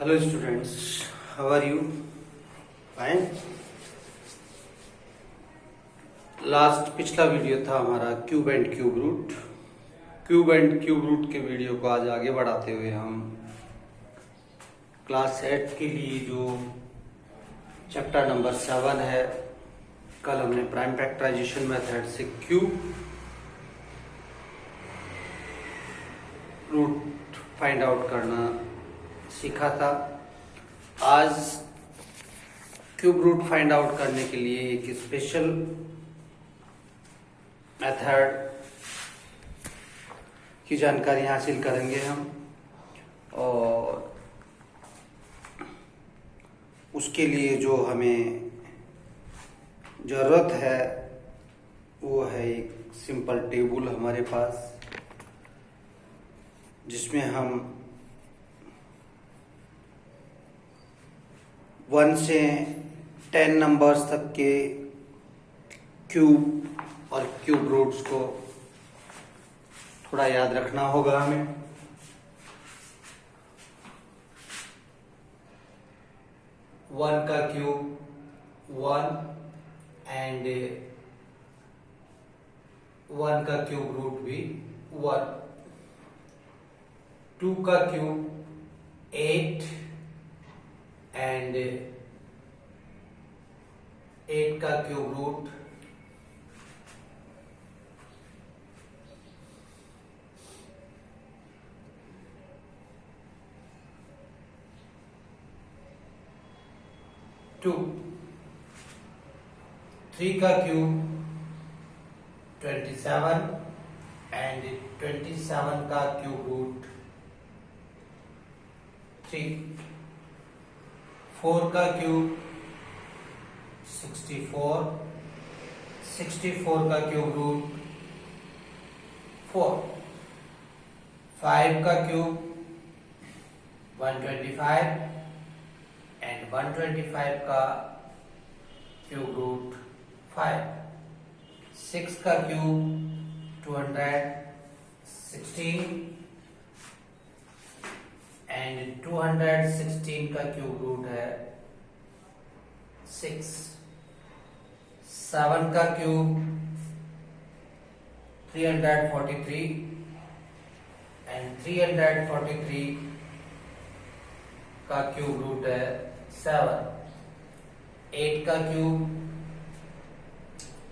Hello students, how are you? Fine. पिछला video था हमारा cube and cube root. Cube and cube root के video को आज आगे बढ़ाते हुए हम क्लास 8 के लिए जो चैप्टर नंबर 7 है, कल हमने प्राइम फैक्टराइजेशन मेथड से क्यूब रूट फाइंड आउट करना सीखा था। आज क्यूब रूट फाइंड आउट करने के लिए एक स्पेशल मेथड की जानकारी हासिल करेंगे हम, और उसके लिए जो हमें ज़रूरत है वो है एक सिंपल टेबल हमारे पास, जिसमें हम 1 से 10 नंबर्स तक के क्यूब और क्यूब रूट्स को थोड़ा याद रखना होगा हमें। वन का क्यूब 1 एंड 1 का क्यूब रूट भी 1। 2 का क्यूब 8 एंड 8 का क्यूब रूट 2। 3 का क्यूब 27 एंड 27 का क्यूब रूट 3। 4 का क्यूब 64, 64 का क्यूब रूट 4। 5 का क्यूब 125 एंड 125 का क्यूब रूट 5। 6 का क्यूब 216 एंड 216 का क्यूब रूट है 6। 7 का क्यूब 343 एंड 343 का क्यूब रूट है 7। 8 का क्यूब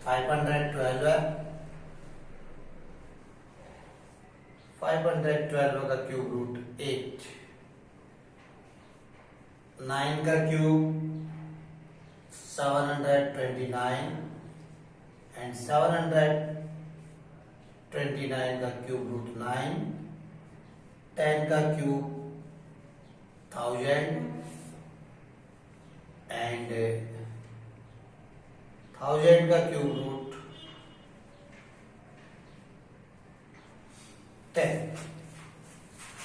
512 है, 512 का क्यूब रूट 8। 9 का क्यूब 729 एंड 729 का क्यूब रूट 9। 10 का क्यूब 1000 एंड 1000 का क्यूब रूट 10।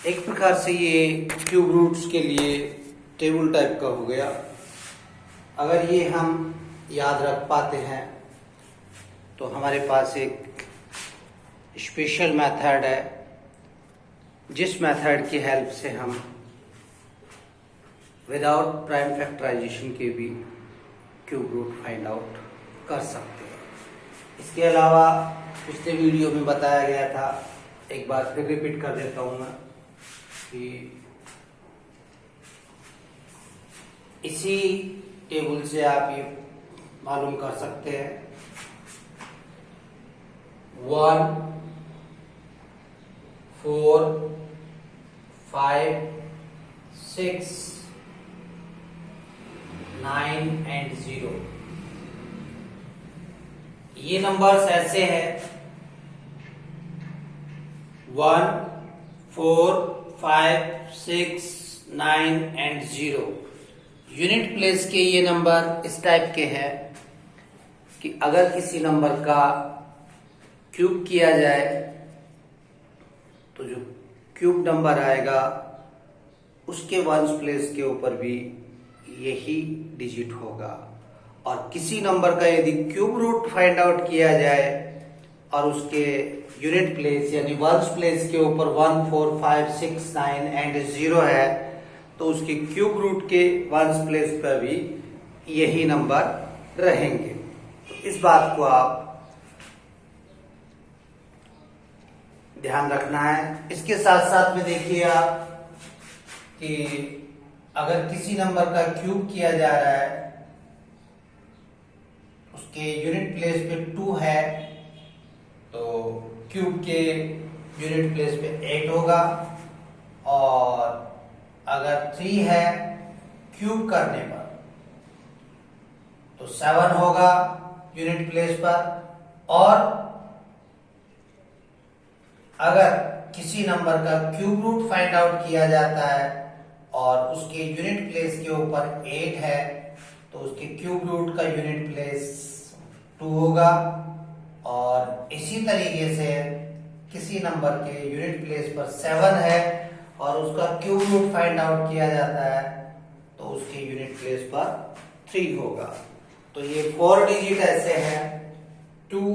एक प्रकार से ये क्यूब रूट्स के लिए टेबल टाइप का हो गया। अगर ये हम याद रख पाते हैं तो हमारे पास एक स्पेशल मेथड है, जिस मेथड की हेल्प से हम विदाउट प्राइम फैक्टराइजेशन के भी क्यूब रूट फाइंड आउट कर सकते हैं। इसके अलावा पिछले वीडियो में बताया गया था, एक बार फिर रिपीट कर देता हूं मैं, कि इसी टेबल से आप ये मालूम कर सकते हैं 1, 4, 5, 6, 9 एंड 0। ये नंबर्स ऐसे हैं 1, 4, 5, 6, 9 एंड 0। यूनिट प्लेस के ये नंबर इस टाइप के हैं कि अगर किसी नंबर का क्यूब किया जाए तो जो क्यूब नंबर आएगा उसके वंस प्लेस के ऊपर भी यही डिजिट होगा, और किसी नंबर का यदि क्यूब रूट फाइंड आउट किया जाए और उसके यूनिट प्लेस यानी वंस प्लेस के ऊपर 1, 4, 5, 6, 9 एंड 0 है, तो उसके क्यूब रूट के वंस प्लेस पर भी यही नंबर रहेंगे। तो इस बात को आप ध्यान रखना है। इसके साथ साथ में देखिए आप कि अगर किसी नंबर का क्यूब किया जा रहा है, उसके यूनिट प्लेस पे 2 है, तो क्यूब के यूनिट प्लेस पे 8 होगा, और अगर 3 है क्यूब करने पर तो 7 होगा यूनिट प्लेस पर। और अगर किसी नंबर का क्यूब रूट फाइंड आउट किया जाता है और उसके यूनिट प्लेस के ऊपर 8 है, तो उसके क्यूब रूट का यूनिट प्लेस 2 होगा। और इसी तरीके से किसी नंबर के यूनिट प्लेस पर 7 है और उसका क्यूब रूट फाइंड आउट किया जाता है, तो उसके यूनिट प्लेस पर 3 होगा। तो ये 4 डिजिट ऐसे हैं, 2,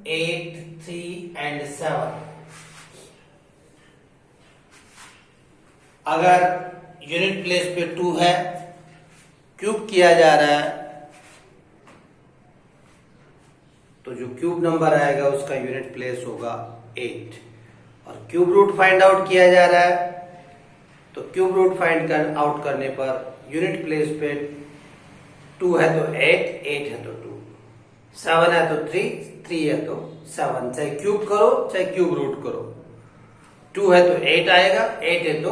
8, 3 एंड 7। अगर यूनिट प्लेस पे 2 है, क्यूब किया जा रहा है, तो जो क्यूब नंबर आएगा उसका यूनिट प्लेस होगा 8। और क्यूब रूट फाइंड आउट किया जा रहा है, तो क्यूब रूट फाइंड आउट करने पर यूनिट प्लेस पे 2 है तो 8, 8 है तो 2, 7 है तो 3, 3 है तो 7। चाहे क्यूब करो चाहे क्यूब रूट करो, 2 है तो 8 आएगा, 8 है तो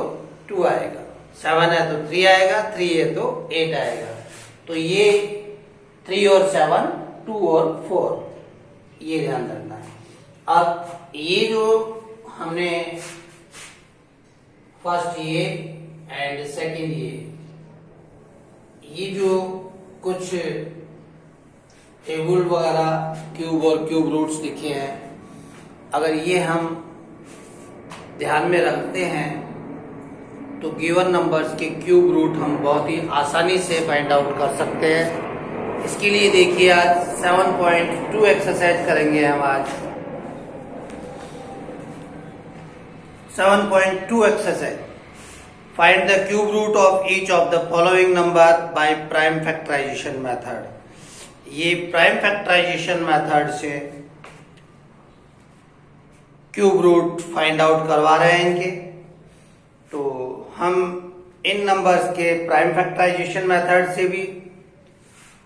2 आएगा, 7 है तो 3 आएगा, 3 है तो 8 आएगा। तो ये 3 और 7, 2 और 4, ये ध्यान रखना है। अब ये जो हमने फर्स्ट ये एंड सेकंड ये जो कुछ टेबल वगैरह क्यूब और क्यूब रूट्स लिखे हैं, अगर ये हम ध्यान में रखते हैं तो गिवन नंबर्स के क्यूब रूट हम बहुत ही आसानी से फाइंड आउट कर सकते हैं। इसके लिए देखिए आज 7.2 एक्सरसाइज करेंगे हम आज। 7.2 exercise, find the cube root of each of the following number by prime factorization method. ये प्राइम फैक्टराइजेशन मेथड से क्यूब रूट फाइंड आउट करवा रहे हैं इनके। तो हम इन नंबर्स के प्राइम फैक्टराइजेशन मेथड से भी,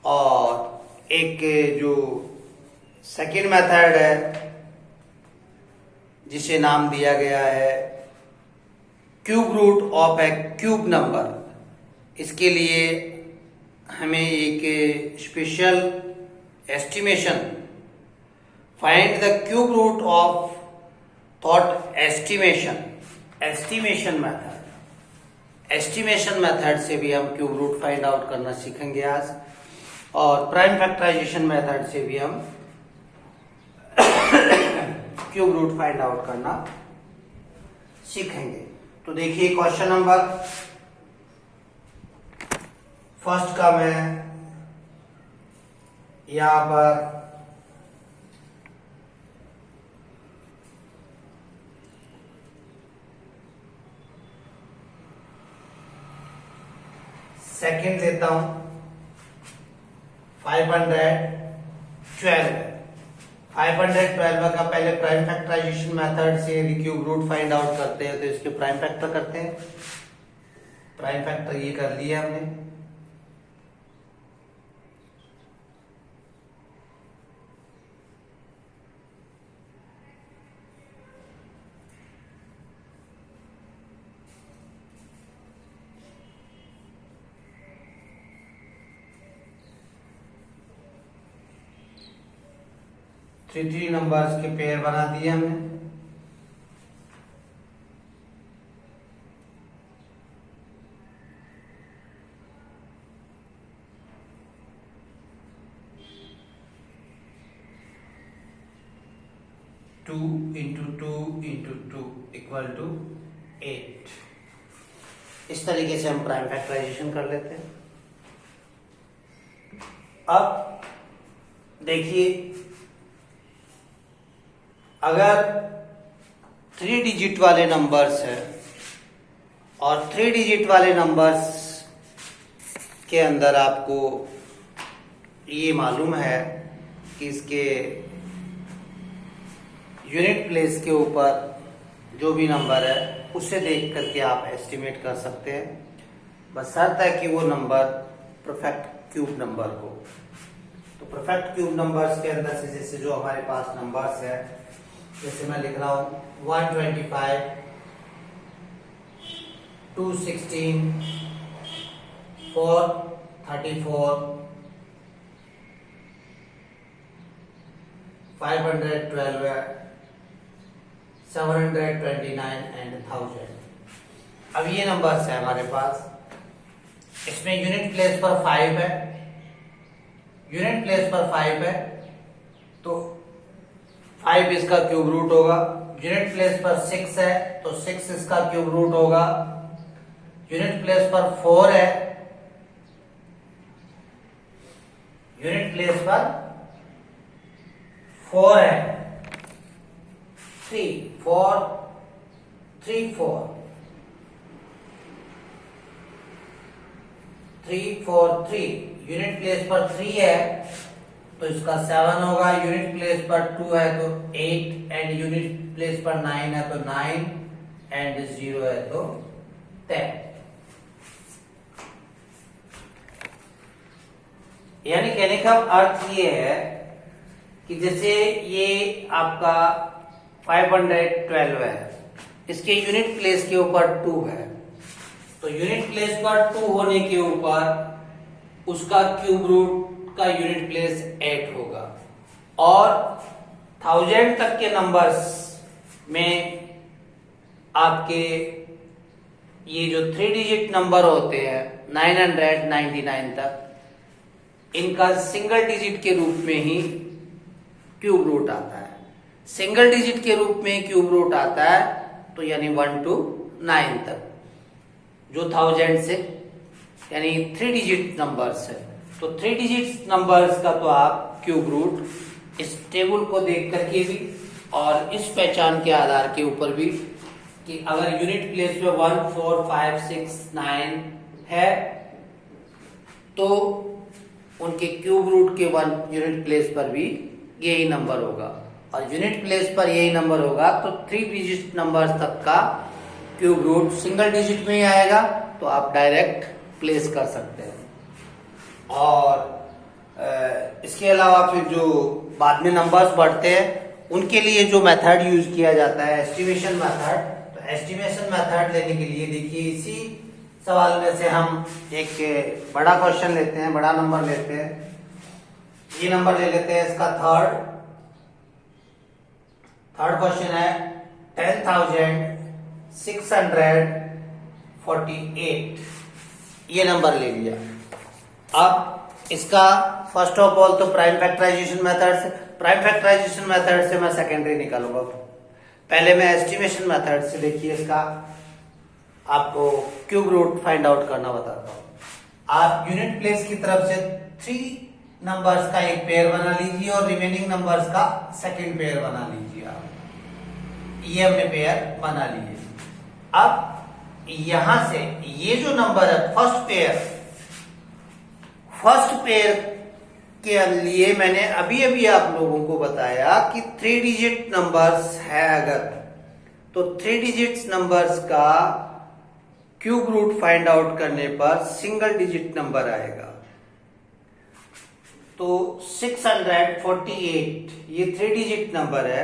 और एक जो सेकेंड मेथड है जिसे नाम दिया गया है cube root of a cube number, इसके लिए हमें एक special estimation, find the cube root of thought estimation method से भी हम क्यूब रूट फाइंड आउट करना सीखेंगे आज। और प्राइम फैक्टराइजेशन मेथड से भी हम क्यूब रूट फाइंड आउट करना सीखेंगे। तो देखिए क्वेश्चन नंबर फर्स्ट का मैं यहां पर सेकंड लेता हूं, 512 का पहले प्राइम फैक्टराइजेशन मेथड से यदि क्यूब रूट फाइंड आउट करते हैं तो इसके प्राइम फैक्टर करते हैं। प्राइम फैक्टर ये कर लिया हमने। थ्री नंबर्स के पेयर बना दिए हमने। Two into two equal to 8। इस तरीके से हम प्राइम फैक्टराइजेशन कर लेते हैं। अब देखिए, अगर 3 डिजिट वाले नंबर्स हैं और 3 डिजिट वाले नंबर्स के अंदर आपको ये मालूम है कि इसके यूनिट प्लेस के ऊपर जो भी नंबर है उसे देख करके आप एस्टिमेट कर सकते हैं, बस शर्त है कि वो नंबर परफेक्ट क्यूब नंबर हो। तो परफेक्ट क्यूब नंबर्स के अंदर से जैसे जो हमारे पास नंबर्स है, जैसे मैं लिख रहा हूं 125, 216, 434, 512, 729 एंड 1000। अब ये नंबर्स है हमारे पास, इसमें यूनिट प्लेस पर 5 है, यूनिट प्लेस पर 5 है तो 5 इसका क्यूब रूट होगा। यूनिट प्लेस पर 6 है तो 6 इसका क्यूब रूट होगा। यूनिट प्लेस पर 4 है, यूनिट प्लेस पर 4 है, 3 4 3 4 3 4 3। यूनिट प्लेस पर 3 है तो इसका 7 होगा। यूनिट प्लेस पर 2 है तो 8 एंड यूनिट प्लेस पर 9 है तो 9 एंड 0 है तो 10। यानी कहने का अर्थ ये है कि जैसे ये आपका 512 है, इसके यूनिट प्लेस के ऊपर 2 है, तो यूनिट प्लेस पर 2 होने के ऊपर उसका क्यूब रूट का यूनिट प्लेस 8 होगा। और 1000 तक के नंबर्स में आपके ये जो 3 डिजिट नंबर होते हैं 999 तक, इनका सिंगल डिजिट के रूप में ही क्यूब रूट आता है। सिंगल डिजिट के रूप में क्यूब रूट आता है तो यानी 1 to 9 तक, जो 1000 से यानी 3 डिजिट नंबर्स है। तो 3 डिजिट नंबर्स का तो आप क्यूब रूट इस टेबल को देख करके भी और इस पहचान के आधार के ऊपर भी कि अगर यूनिट प्लेस पे 1 4 5 6 9 है तो उनके क्यूब रूट के 1 यूनिट प्लेस पर भी यही नंबर होगा, और यूनिट प्लेस पर यही नंबर होगा तो 3 डिजिट नंबर्स तक का क्यूब रूट सिंगल डिजिट में ही आएगा, तो आप डायरेक्ट प्लेस कर सकते हैं। और इसके अलावा फिर जो बाद में नंबर्स बढ़ते हैं उनके लिए जो मेथड यूज किया जाता है एस्टिमेशन मेथड, तो एस्टिमेशन मेथड लेने के लिए देखिए इसी सवाल में से हम एक बड़ा क्वेश्चन लेते हैं, बड़ा नंबर लेते हैं। ये नंबर ले लेते हैं, इसका थर्ड क्वेश्चन है 10,648। ये नंबर ले लिया। अब इसका फर्स्ट ऑफ ऑल तो प्राइम फैक्टराइजेशन मेथड से मैं सेकेंडरी निकालूंगा। पहले मैं एस्टिमेशन मेथड से देखिए इसका आपको क्यूब रूट फाइंड आउट करना बताता हूं। आप यूनिट प्लेस की तरफ से 3 नंबर्स का एक पेयर बना लीजिए और रिमेनिंग नंबर्स का सेकंड पेयर बना लीजिए। आप ये हमने पेयर बना लिए। अब यहां से ये जो नंबर है फर्स्ट पेयर के लिए मैंने अभी आप लोगों को बताया कि 3 डिजिट नंबर्स है अगर, तो 3 डिजिट नंबर्स का क्यूब रूट फाइंड आउट करने पर सिंगल डिजिट नंबर आएगा। तो 648 ये 3 डिजिट नंबर है,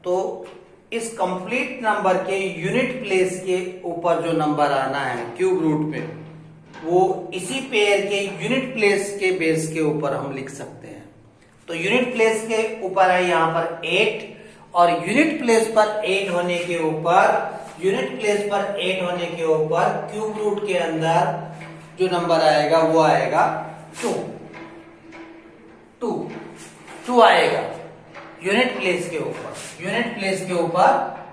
तो इस कंप्लीट नंबर के यूनिट प्लेस के ऊपर जो नंबर आना है क्यूब रूट में, वो इसी पेयर के यूनिट प्लेस के बेस के ऊपर हम लिख सकते हैं। तो यूनिट प्लेस के ऊपर है यहां पर 8, और यूनिट प्लेस पर 8 होने के ऊपर क्यूब रूट के अंदर जो नंबर आएगा वो आएगा 2 आएगा। यूनिट प्लेस के ऊपर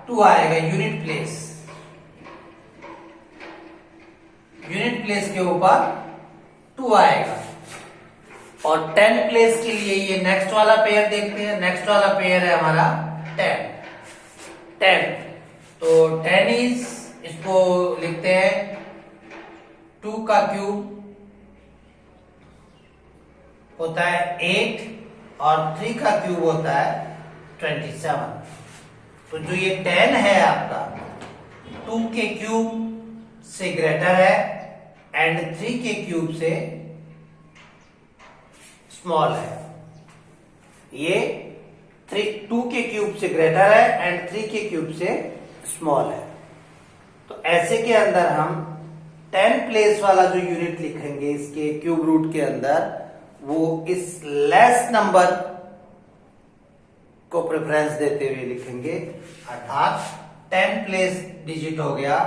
2 आएगा। यूनिट प्लेस के ऊपर 2 आएगा। और 10 प्लेस के लिए ये नेक्स्ट वाला पेयर देखते हैं। नेक्स्ट वाला पेयर है हमारा 10। तो 10 इज इसको लिखते हैं 2 का क्यूब होता है 8 और 3 का क्यूब होता है 27। तो जो ये 10 है आपका 2 के क्यूब से ग्रेटर है एंड 3 के क्यूब से स्मॉल है। ये 2 के क्यूब से ग्रेटर है एंड 3 के क्यूब से स्मॉल है। तो ऐसे के अंदर हम 10 प्लेस वाला जो यूनिट लिखेंगे इसके क्यूब रूट के अंदर, वो इस लेस नंबर को प्रेफरेंस देते हुए लिखेंगे, अर्थात 10 प्लेस डिजिट हो गया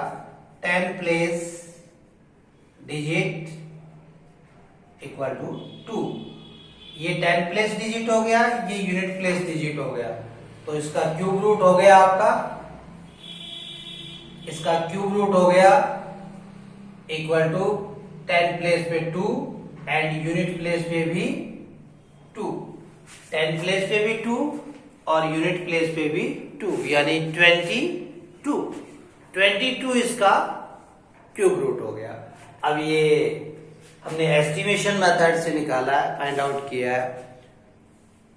10 प्लेस डिजिट इक्वल टू 2। ये 10 प्लेस डिजिट हो गया, ये यूनिट प्लेस डिजिट हो गया। तो इसका क्यूब रूट हो गया आपका, इसका क्यूब रूट हो गया इक्वल टू 10 प्लेस पे 2 एंड यूनिट प्लेस पे भी 2। 10 प्लेस पे भी 2 और यूनिट प्लेस पे भी 2, यानी 22 इसका क्यूब रूट हो गया। अब ये हमने एस्टिमेशन मेथड से निकाला है, फाइंड आउट किया है,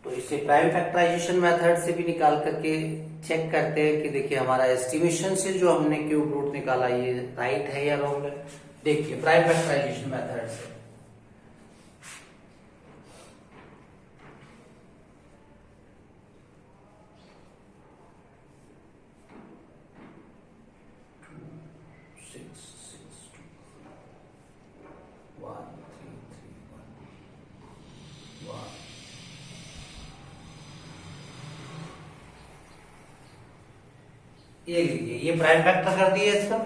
तो इसे प्राइम फैक्टराइजेशन मेथड से भी निकाल करके चेक करते हैं कि देखिए हमारा एस्टिमेशन से जो हमने क्यूब रूट निकाला ये राइट है या रॉन्ग है। देखिए प्राइम फैक्टराइजेशन मेथड से ये लीजिए, ये प्राइम फैक्टर कर दिया इसका,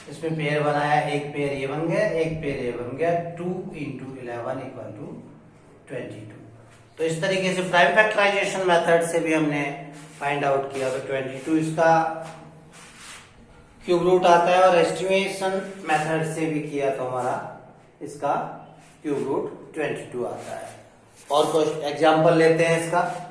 इसमें पेयर बनाया, एक पेयर ये बन गया, एक पेयर ये बन गया, 2 × 11 इक्वल टू 22। तो इस तरीके से प्राइम फैक्टराइजेशन मेथड से भी हमने फाइंड आउट किया, तो 22 इसका क्यूब रूट आता है, और एस्टिमेशन मेथड से भी किया तो हमारा इसका क्यूब रूट 22 आता है। और कुछ एग्जाम्पल लेते हैं इसका।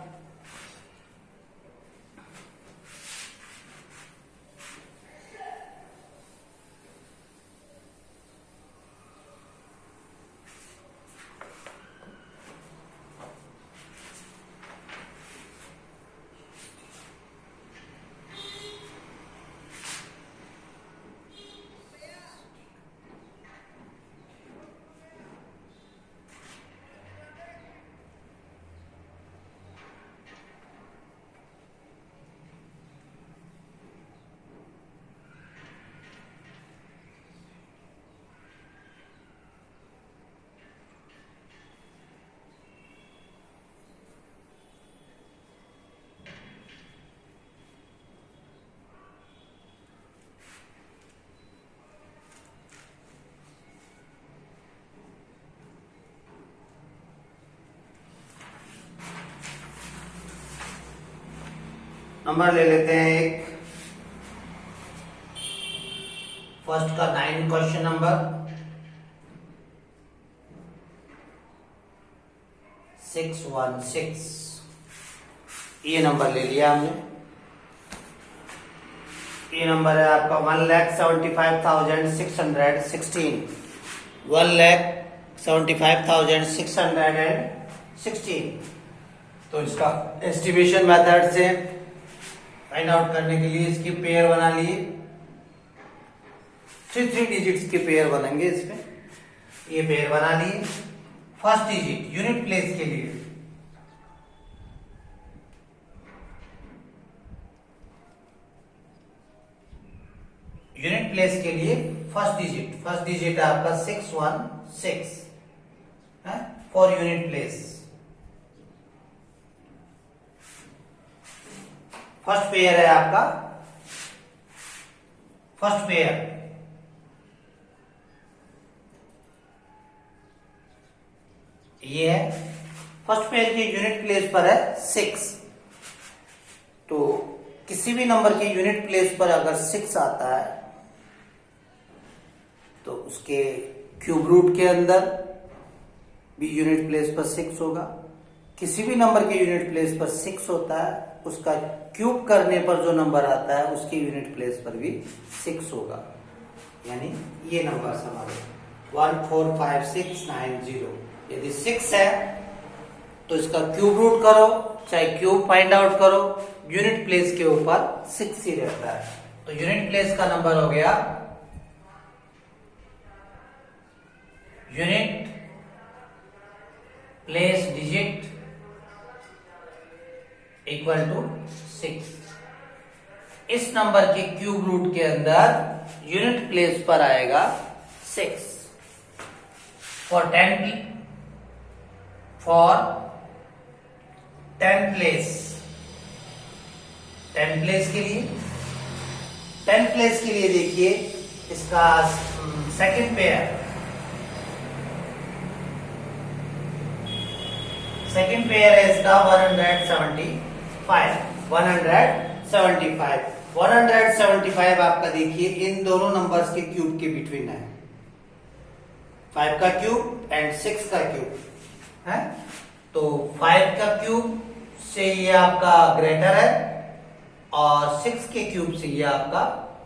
नंबर ले लेते हैं एक, फर्स्ट का 9 क्वेश्चन नंबर 616, ये नंबर ले लिया हमने। ये नंबर है आपका 1,75,616, 1,75,616। तो इसका एस्टिमेशन मेथड से फाइंड आउट करने के लिए इसकी पेयर बना लिए, 3 डिजिट्स के पेयर बनेंगे इसमें। ये पेयर बना लिए। फर्स्ट डिजिट यूनिट प्लेस के लिए फर्स्ट डिजिट है आपका 616 है for unit place. First pair है आपका, फर्स्ट पेयर ये है। फर्स्ट पेयर के यूनिट प्लेस पर है 6। तो किसी भी नंबर के यूनिट प्लेस पर अगर 6 आता है तो उसके क्यूब रूट के अंदर भी यूनिट प्लेस पर 6 होगा। किसी भी नंबर के यूनिट प्लेस पर 6 होता है, उसका क्यूब करने पर जो नंबर आता है उसके यूनिट प्लेस पर भी 6 होगा। यानी ये नंबर हमारे 145690। यदि 6 है तो इसका क्यूब रूट करो, चाहे क्यूब फाइंड आउट करो, यूनिट प्लेस के ऊपर 6 ही रहता है। तो यूनिट प्लेस का नंबर हो गया, unit place digit equal to 6। इस नंबर के क्यूब रूट के अंदर यूनिट प्लेस पर आएगा 6। फॉर 10 प्लेस, 10 प्लेस के लिए, 10 प्लेस के लिए देखिए इसका सेकंड पेयर, सेकंड पेयर है इसका 175। 175 आपका देखिए इन दोनों नंबर्स के क्यूब के बिटवीन है, 5 का क्यूब एंड 6 का क्यूब है। तो 5 का क्यूब से ये आपका ग्रेटर है और 6 के क्यूब से ये आपका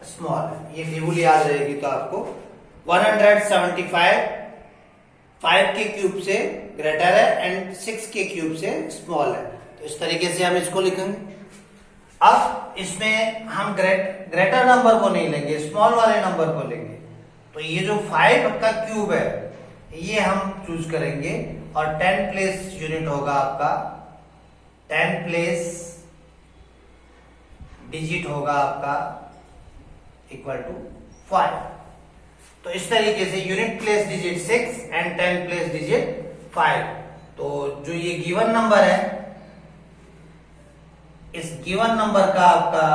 स्मॉल है। ये टेबल याद रहेगी तो आपको 175 5 के क्यूब से ग्रेटर है एंड 6 के क्यूब से स्मॉल है। तो इस तरीके से हम इसको लिखेंगे। अब इसमें हम ग्रेटर नंबर को नहीं लेंगे, स्मॉल वाले नंबर को लेंगे। तो ये जो 5 का क्यूब है ये हम चूज करेंगे और 10 प्लेस यूनिट होगा आपका, 10 प्लेस डिजिट होगा आपका इक्वल टू 5। तो इस तरीके से unit place digit 6 and 10 place digit 5। तो जो ये गिवन नंबर है, इस गिवन नंबर का आपका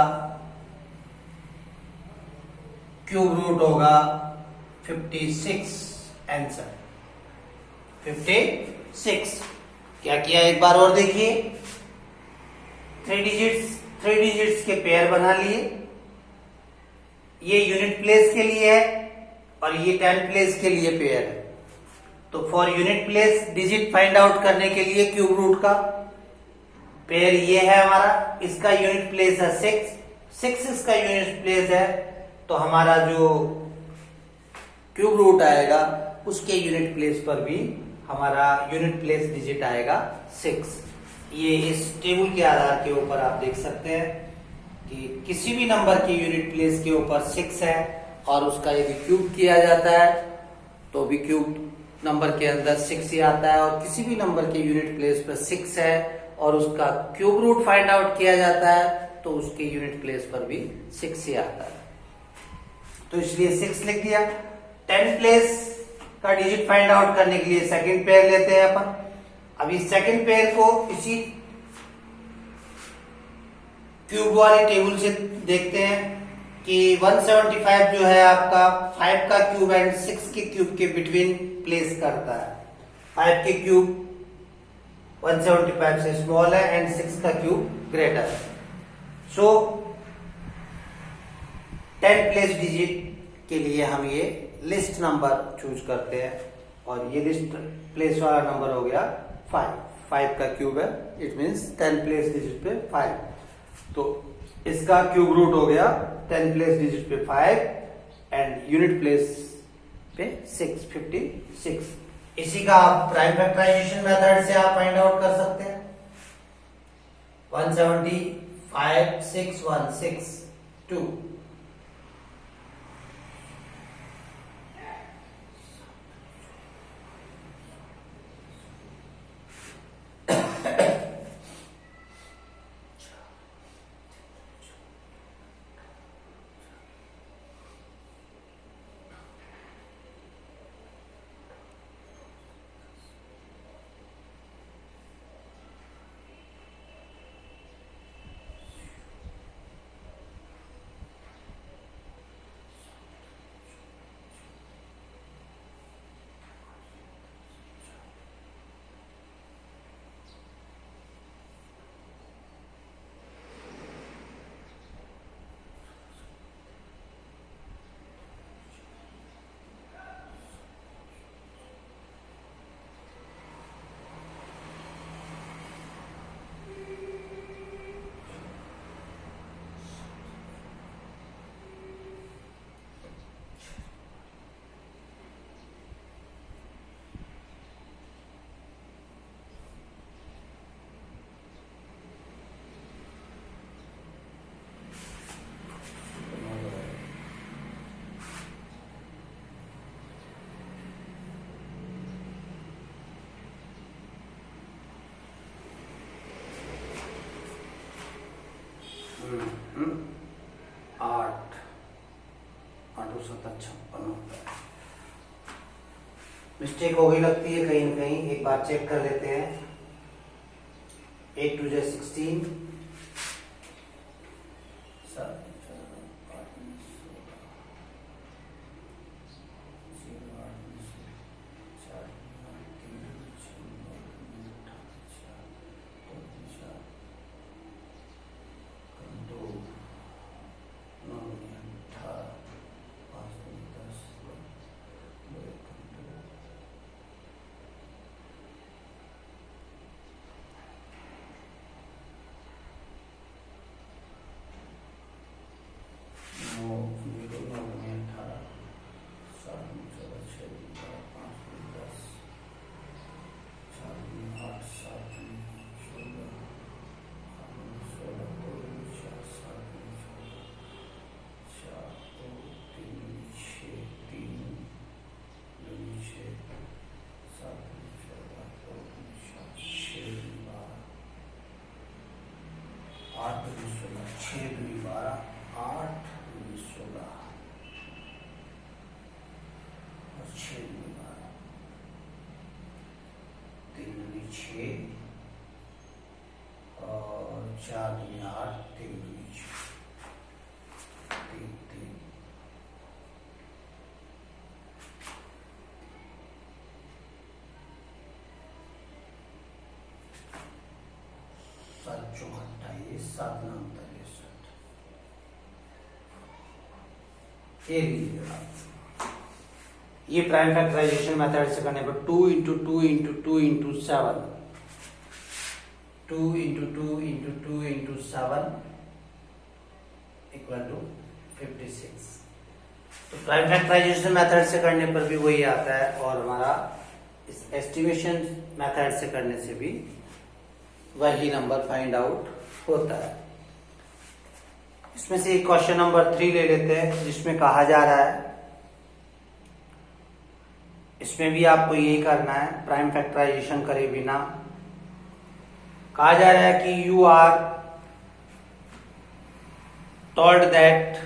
क्यूब रूट होगा 56। आंसर 56। क्या किया एक बार और देखिए, 3 डिजिट्स के पेयर बना लिए। ये यूनिट प्लेस के लिए है और ये 10 प्लेस के लिए पेयर है। तो for unit place digit find out करने के लिए क्यूब रूट का पेयर ये है हमारा, इसका यूनिट प्लेस है 6 इसका यूनिट प्लेस है। तो हमारा जो क्यूब रूट आएगा उसके यूनिट प्लेस पर भी हमारा यूनिट प्लेस डिजिट आएगा 6। ये इस टेबल के आधार के ऊपर आप देख सकते हैं कि किसी भी नंबर के यूनिट प्लेस के ऊपर 6 है और उसका यदि क्यूब किया जाता है तो भी क्यूब नंबर के अंदर 6 ही आता है, और किसी भी नंबर के यूनिट प्लेस पर 6 है और उसका क्यूब रूट फाइंड आउट किया जाता है तो उसके यूनिट प्लेस पर भी 6 ही आता है। तो इसलिए 6 लिख दिया। 10 प्लेस का डिजिट फाइंड आउट करने के लिए सेकंड पेयर लेते हैं अपन। अब इस सेकंड पेयर को इसी क्यूब वाली टेबल से देखते हैं कि 175 जो है आपका 5 का क्यूब एंड 6 के क्यूब के बिटवीन प्लेस करता है। 5 के क्यूब 175 से स्मॉल है एंड 6 का क्यूब ग्रेटर है। सो 10 प्लेस डिजिट के लिए हम ये लिस्ट नंबर चूज करते हैं और ये लिस्ट प्लेस वाला नंबर हो गया 5 का क्यूब है, इट मींस 10 प्लेस डिजिट पे 5। तो इसका क्यूब रूट हो गया 10 प्लेस डिजिट पे 5 एंड यूनिट प्लेस पे 56। इसी का आप प्राइम फैक्टराइजेशन मेथड से आप फाइंड आउट कर सकते हैं। 175 6 1 6 2। मिस्टेक हो गई लगती है कहीं न कहीं, एक बार चेक कर लेते हैं। 8 2 16, 4 दूनी 8, 3 दूनी 6, 3 3, 7 4 28, 7 9 63। ये लीजिए आप, ये प्राइम फैक्टराइजेशन मेथड से करने पर 2 into 2 into 2 into 7, 2 into 2 into 2 into 7 equal to 56। तो प्राइम फैक्टराइजेशन मेथड से करने पर भी वही आता है, और हमारा इस एस्टिमेशन मेथड से करने से भी वही नंबर फाइंड आउट होता है। इसमें से एक क्वेश्चन नंबर 3 ले लेते हैं, जिसमें कहा जा रहा है, इसमें भी आपको यही करना है, प्राइम फैक्टराइजेशन करे बिना। कहा जा रहा है कि you are told that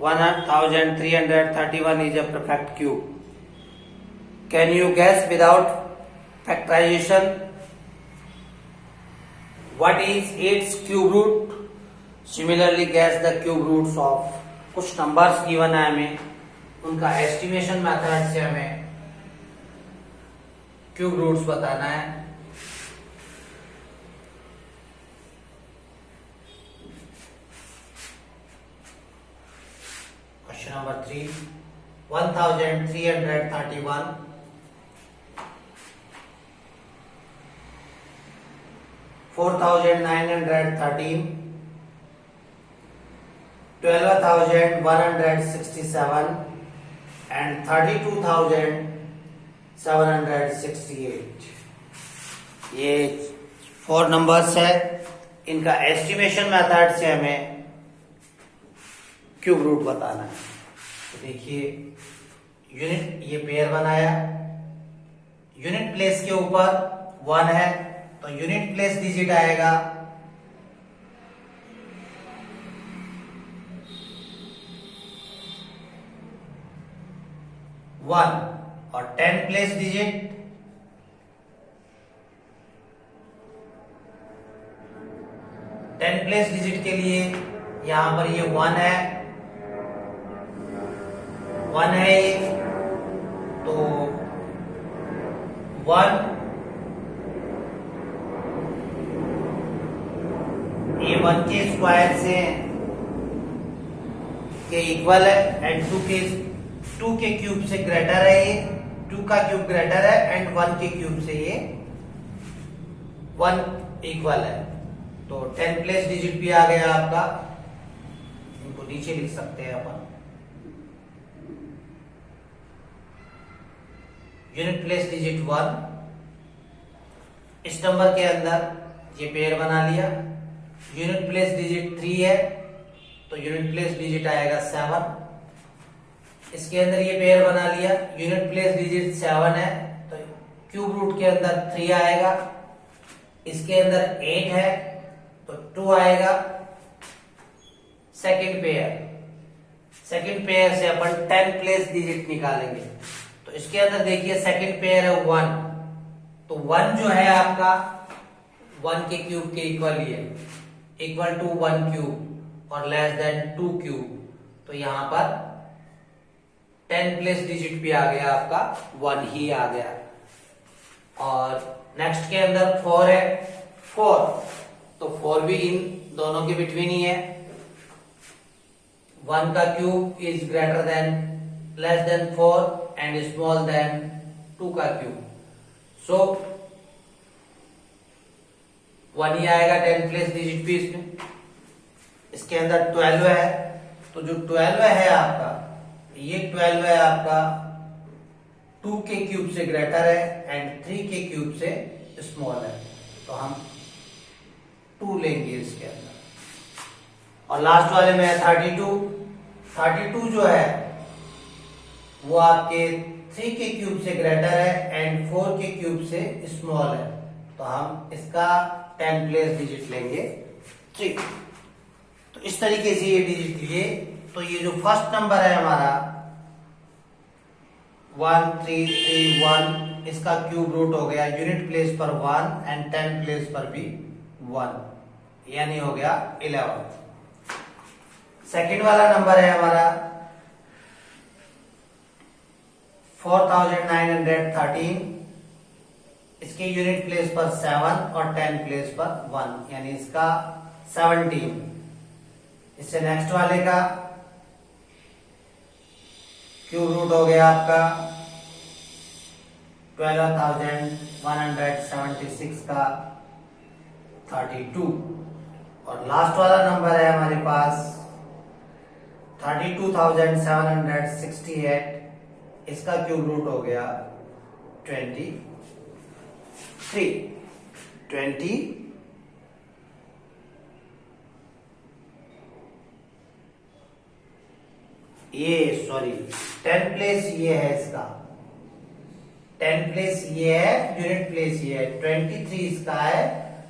1331 is a perfect cube. Can you guess without factorization what is its cube root? Similarly guess the cube roots of. कुछ नंबर्स गिवन है हमें, उनका एस्टिमेशन मेथड से हमें क्यूब रूट्स बताना है। Question number 3, 1331, 4913, 12167 and 32,768। ये 4 numbers है, इनका एस्टिमेशन मेथड से हमें क्यूब रूट बताना है। तो देखिए, यूनिट ये पेयर बनाया, यूनिट प्लेस के ऊपर 1 है, तो यूनिट प्लेस डिजिट आएगा 1, और 10 प्लेस डिजिट 10 प्लेस डिजिट के लिए यहां पर ये 1 है, 1 है ये, तो 1 ये 1 के स्क्वायर से के इक्वल है, एंड 2 के क्यूब से ग्रेटर है, ये 2 का क्यूब ग्रेटर है, एंड 1 के क्यूब से ये 1 इक्वल है। तो 10 प्लेस डिजिट भी आ गया आपका, इनको नीचे लिख सकते हैं अपन। यूनिट प्लेस डिजिट 1, इस नंबर के अंदर ये पेयर बना लिया। यूनिट प्लेस डिजिट 3 है, तो यूनिट प्लेस डिजिट आएगा 7। इसके अंदर ये पेयर बना लिया, यूनिट प्लेस डिजिट 7 है, तो क्यूब रूट के अंदर 3 आएगा। इसके अंदर 8 है, तो 2 आएगा। सेकंड पेयर से अपन 10 प्लेस डिजिट निकालेंगे। तो इसके अंदर देखिए सेकंड पेयर है 1, तो 1 जो है आपका 1 के क्यूब के इक्वल ही है, इक्वल टू 1 क्यूब और लेस देन 2 क्यूब। तो यहां पर 10 प्लेस डिजिट भी आ गया, आपका 1 ही आ गया। और नेक्स्ट के अंदर 4 है, 4 तो 4 भी इन दोनों के बिटवीन ही है। 1 का cube is greater than less than 4 and small than 2 का क्यूब, सो 1 ही आएगा 10 प्लेस डिजिट भी इसमें। इसके अंदर 12 है, तो जो 12 है आपका, ये 12 है आपका 2 के क्यूब से ग्रेटर है एंड 3 के क्यूब से स्मॉल है, तो हम 2 लेंगे इसके अंदर। और लास्ट वाले में है 32, 32 जो है वो आपके 3 के क्यूब से ग्रेटर है एंड 4 के क्यूब से स्मॉल है, तो हम इसका 10 प्लेस डिजिट लेंगे 3। तो इस तरीके से ये डिजिट लिए, तो ये जो फर्स्ट नंबर है हमारा 1 3 3 1, इसका क्यूब रूट हो गया यूनिट प्लेस पर 1 एंड 10 प्लेस पर भी 1, यानी हो गया 11। सेकंड वाला नंबर है हमारा 4913, इसके यूनिट प्लेस पर 7 और 10 प्लेस पर 1, यानी इसका 17। इससे नेक्स्ट वाले का क्यूब रूट हो गया आपका 12,176 का 32। और लास्ट वाला नंबर है हमारे पास 32,768, इसका क्यूब रूट हो गया 23। ये सॉरी 10 प्लेस ये है इसका, 10 प्लेस ये है, यूनिट प्लेस ये है, 23 इसका है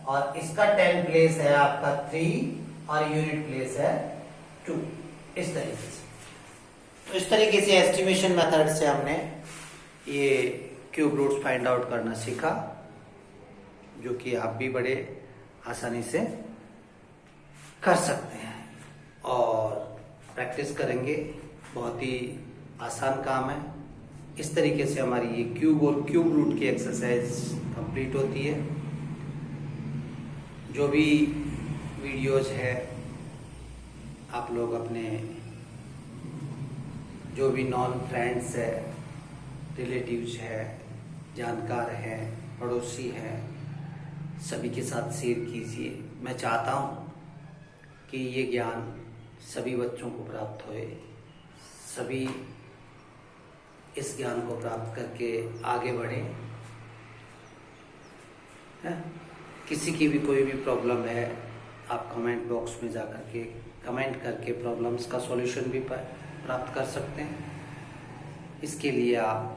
और इसका 10 प्लेस है आपका 3 और यूनिट प्लेस है 2। इस तरीके से, तो इस तरीके से एस्टिमेशन मेथड से हमने ये क्यूब रूट्स फाइंड आउट करना सीखा, जो कि आप भी बड़े आसानी से कर सकते हैं और प्रैक्टिस करेंगे। बहुत ही आसान काम है। इस तरीके से हमारी ये क्यूब और क्यूब रूट की एक्सरसाइज कंप्लीट होती है। जो भी वीडियोज है आप लोग अपने जो भी नॉन फ्रेंड्स है, रिलेटिव्स है, जानकार है, पड़ोसी है, सभी के साथ शेयर कीजिए। मैं चाहता हूँ कि ये ज्ञान सभी बच्चों को प्राप्त होए, सभी इस ज्ञान को प्राप्त करके आगे बढ़ें। किसी की भी कोई भी प्रॉब्लम है, आप कमेंट बॉक्स में जाकर के कमेंट करके प्रॉब्लम्स का सॉल्यूशन भी प्राप्त कर सकते हैं। इसके लिए आप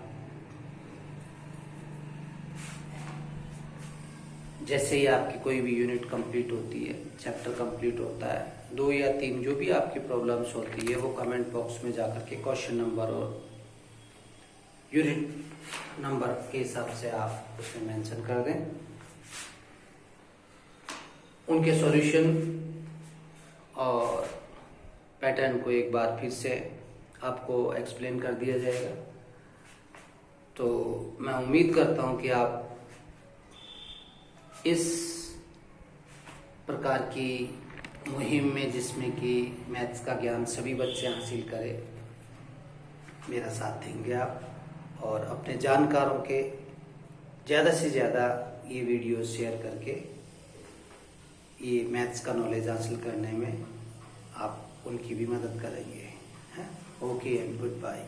जैसे ही आपकी कोई भी यूनिट कंप्लीट होती है, चैप्टर कंप्लीट होता है, 2 या 3 जो भी आपकी प्रॉब्लम्स होती है, वो कमेंट बॉक्स में जाकर के क्वेश्चन नंबर और यूनिट नंबर के हिसाब से आप उसमें मेंशन कर दें। उनके सॉल्यूशन और पैटर्न को एक बार फिर से आपको एक्सप्लेन कर दिया जाएगा। तो मैं उम्मीद करता हूं कि आप इस प्रकार की मुहिम में, जिसमें कि मैथ्स का ज्ञान सभी बच्चे हासिल करें, मेरा साथ देंगे आप और अपने जानकारों के ज़्यादा से ज़्यादा ये वीडियो शेयर करके ये मैथ्स का नॉलेज हासिल करने में आप उनकी भी मदद करेंगे। Okay and good bye.